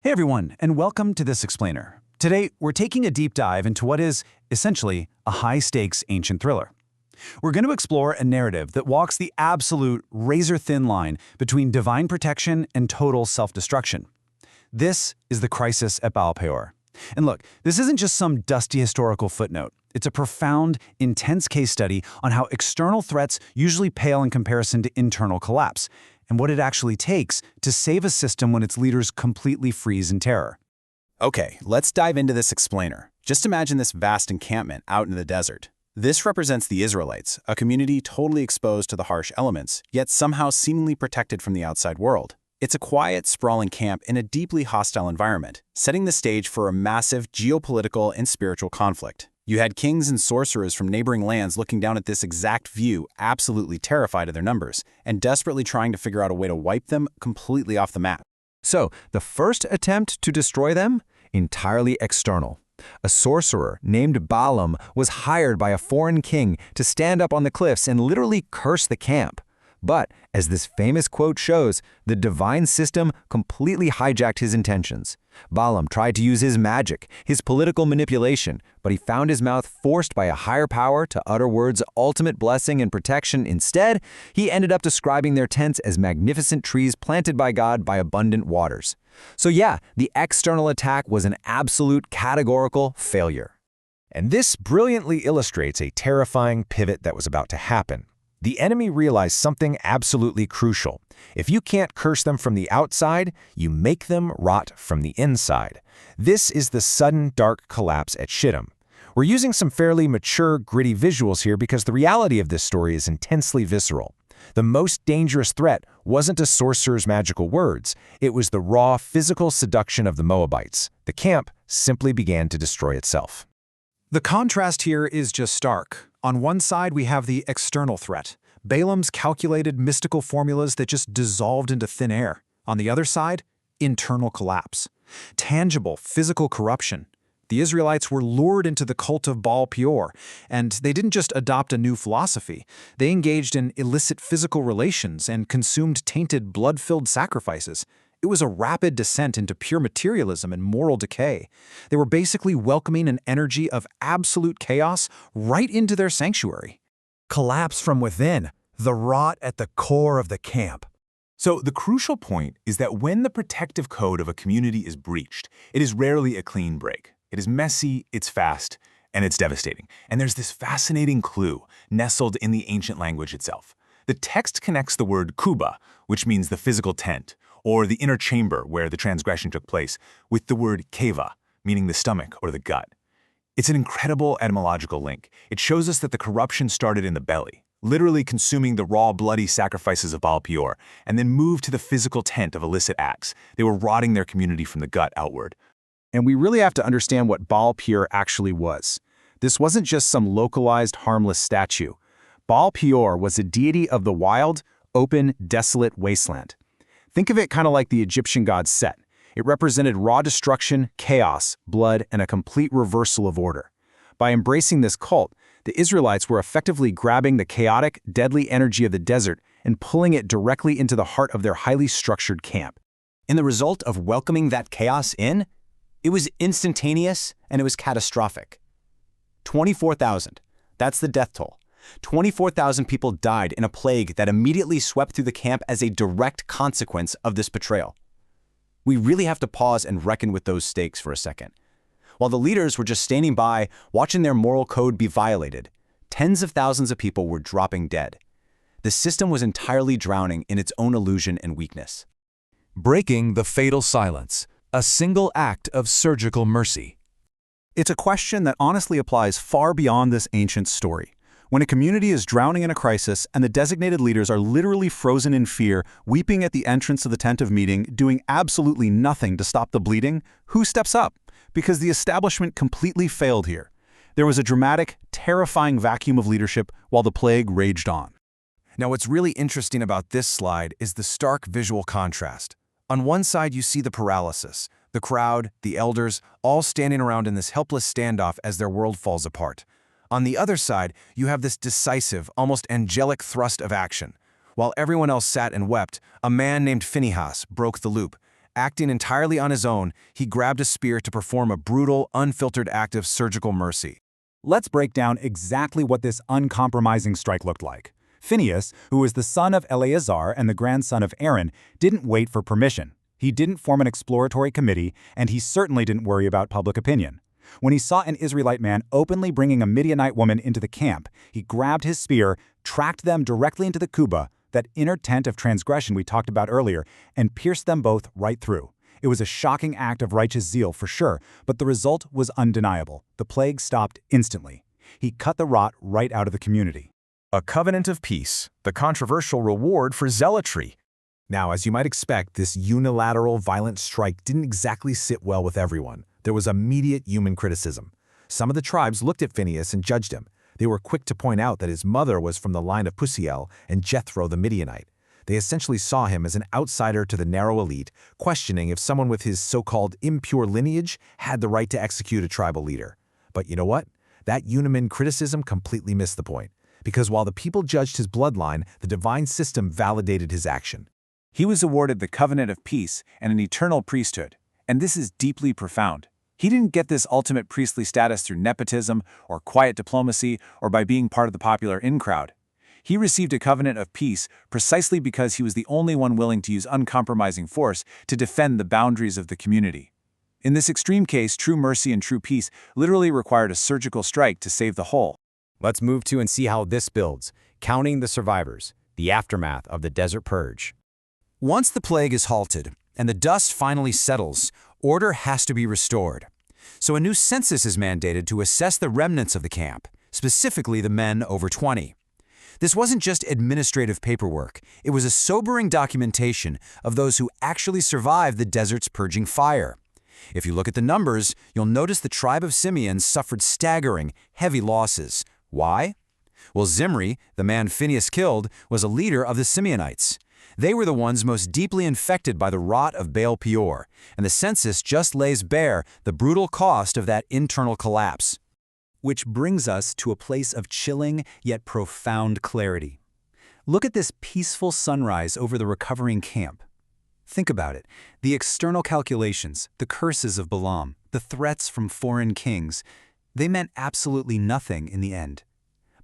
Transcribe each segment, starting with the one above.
Hey everyone, and welcome to This Explainer. Today, we're taking a deep dive into what is, essentially, a high-stakes ancient thriller. We're going to explore a narrative that walks the absolute razor-thin line between divine protection and total self-destruction. This is the crisis at Baal Peor. And look, this isn't just some dusty historical footnote. It's a profound, intense case study on how external threats usually pale in comparison to internal collapse, and what it actually takes to save a system when its leaders completely freeze in terror. Okay, let's dive into this explainer. Just imagine this vast encampment out in the desert. This represents the Israelites, a community totally exposed to the harsh elements, yet somehow seemingly protected from the outside world. It's a quiet, sprawling camp in a deeply hostile environment, setting the stage for a massive geopolitical and spiritual conflict. You had kings and sorcerers from neighboring lands looking down at this exact view, absolutely terrified of their numbers, and desperately trying to figure out a way to wipe them completely off the map. So, the first attempt to destroy them? Entirely external. A sorcerer named Balaam was hired by a foreign king to stand up on the cliffs and literally curse the camp. But, as this famous quote shows, the divine system completely hijacked his intentions. Balaam tried to use his magic, his political manipulation, but he found his mouth forced by a higher power to utter words of ultimate blessing and protection. Instead, he ended up describing their tents as magnificent trees planted by God by abundant waters. So yeah, the external attack was an absolute categorical failure. And this brilliantly illustrates a terrifying pivot that was about to happen. The enemy realized something absolutely crucial. If you can't curse them from the outside, you make them rot from the inside. This is the sudden dark collapse at Shittim. We're using some fairly mature, gritty visuals here because the reality of this story is intensely visceral. The most dangerous threat wasn't a sorcerer's magical words. It was the raw physical seduction of the Moabites. The camp simply began to destroy itself. The contrast here is just stark. On one side, we have the external threat, Balaam's calculated mystical formulas that just dissolved into thin air. On the other side, internal collapse, tangible physical corruption. The Israelites were lured into the cult of Baal Peor, and they didn't just adopt a new philosophy. They engaged in illicit physical relations and consumed tainted, blood-filled sacrifices. It was a rapid descent into pure materialism and moral decay. They were basically welcoming an energy of absolute chaos right into their sanctuary. Collapse from within, the rot at the core of the camp. So the crucial point is that when the protective code of a community is breached, it is rarely a clean break. It is messy, it's fast, and it's devastating. And there's this fascinating clue nestled in the ancient language itself. The text connects the word kuba, which means the physical tent, or the inner chamber where the transgression took place, with the word keva, meaning the stomach or the gut. It's an incredible etymological link. It shows us that the corruption started in the belly, literally consuming the raw, bloody sacrifices of Baal Peor, and then moved to the physical tent of illicit acts. They were rotting their community from the gut outward. And we really have to understand what Baal Peor actually was. This wasn't just some localized, harmless statue. Baal Peor was a deity of the wild, open, desolate wasteland. Think of it kind of like the Egyptian god Set. It represented raw destruction, chaos, blood, and a complete reversal of order. By embracing this cult, the Israelites were effectively grabbing the chaotic, deadly energy of the desert and pulling it directly into the heart of their highly structured camp. And the result of welcoming that chaos in? It was instantaneous and it was catastrophic. 24,000. That's the death toll. 24,000 people died in a plague that immediately swept through the camp as a direct consequence of this betrayal. We really have to pause and reckon with those stakes for a second. While the leaders were just standing by, watching their moral code be violated, tens of thousands of people were dropping dead. The system was entirely drowning in its own illusion and weakness. Breaking the fatal silence, a single act of surgical mercy. It's a question that honestly applies far beyond this ancient story. When a community is drowning in a crisis and the designated leaders are literally frozen in fear, weeping at the entrance of the tent of meeting, doing absolutely nothing to stop the bleeding, who steps up? Because the establishment completely failed here. There was a dramatic, terrifying vacuum of leadership while the plague raged on. Now, what's really interesting about this slide is the stark visual contrast. On one side, you see the paralysis, the crowd, the elders, all standing around in this helpless standoff as their world falls apart. On the other side, you have this decisive, almost angelic thrust of action. While everyone else sat and wept, a man named Phinehas broke the loop. Acting entirely on his own, he grabbed a spear to perform a brutal, unfiltered act of surgical mercy. Let's break down exactly what this uncompromising strike looked like. Phinehas, who was the son of Eleazar and the grandson of Aaron, didn't wait for permission. He didn't form an exploratory committee, and he certainly didn't worry about public opinion. When he saw an Israelite man openly bringing a Midianite woman into the camp, he grabbed his spear, tracked them directly into the kuba, that inner tent of transgression we talked about earlier, and pierced them both right through. It was a shocking act of righteous zeal for sure, but the result was undeniable. The plague stopped instantly. He cut the rot right out of the community. A covenant of peace, the controversial reward for zealotry. Now, as you might expect, this unilateral, violent strike didn't exactly sit well with everyone. There was immediate human criticism. Some of the tribes looked at Phinehas and judged him. They were quick to point out that his mother was from the line of Pusiel and Jethro the Midianite. They essentially saw him as an outsider to the narrow elite, questioning if someone with his so-called impure lineage had the right to execute a tribal leader. But you know what? That human criticism completely missed the point. Because while the people judged his bloodline, the divine system validated his action. He was awarded the covenant of peace and an eternal priesthood, and this is deeply profound. He didn't get this ultimate priestly status through nepotism or quiet diplomacy or by being part of the popular in-crowd. He received a covenant of peace precisely because he was the only one willing to use uncompromising force to defend the boundaries of the community. In this extreme case, true mercy and true peace literally required a surgical strike to save the whole. Let's move to and see how this builds, counting the survivors, the aftermath of the Desert Purge. Once the plague is halted and the dust finally settles, order has to be restored. So a new census is mandated to assess the remnants of the camp, specifically the men over 20. This wasn't just administrative paperwork. It was a sobering documentation of those who actually survived the desert's purging fire. If you look at the numbers, you'll notice the tribe of Simeon suffered staggering, heavy losses. Why? Well, Zimri, the man Phinehas killed, was a leader of the Simeonites. They were the ones most deeply infected by the rot of Baal Peor, and the census just lays bare the brutal cost of that internal collapse. Which brings us to a place of chilling yet profound clarity. Look at this peaceful sunrise over the recovering camp. Think about it. The external calculations, the curses of Balaam, the threats from foreign kings, they meant absolutely nothing in the end.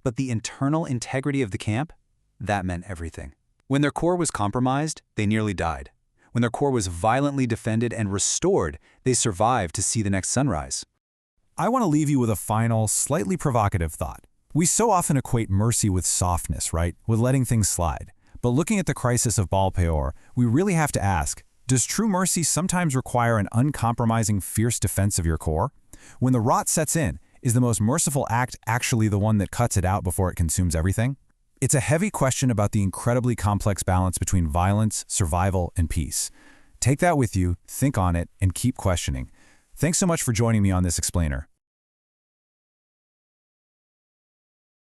But the internal integrity of the camp, that meant everything. When their core was compromised, they nearly died. When their core was violently defended and restored, they survived to see the next sunrise. I want to leave you with a final, slightly provocative thought. We so often equate mercy with softness, right? With letting things slide. But looking at the crisis of Baal Peor, we really have to ask, does true mercy sometimes require an uncompromising, fierce defense of your core? When the rot sets in, is the most merciful act actually the one that cuts it out before it consumes everything? It's a heavy question about the incredibly complex balance between violence, survival, and peace. Take that with you, think on it, and keep questioning. Thanks so much for joining me on this explainer.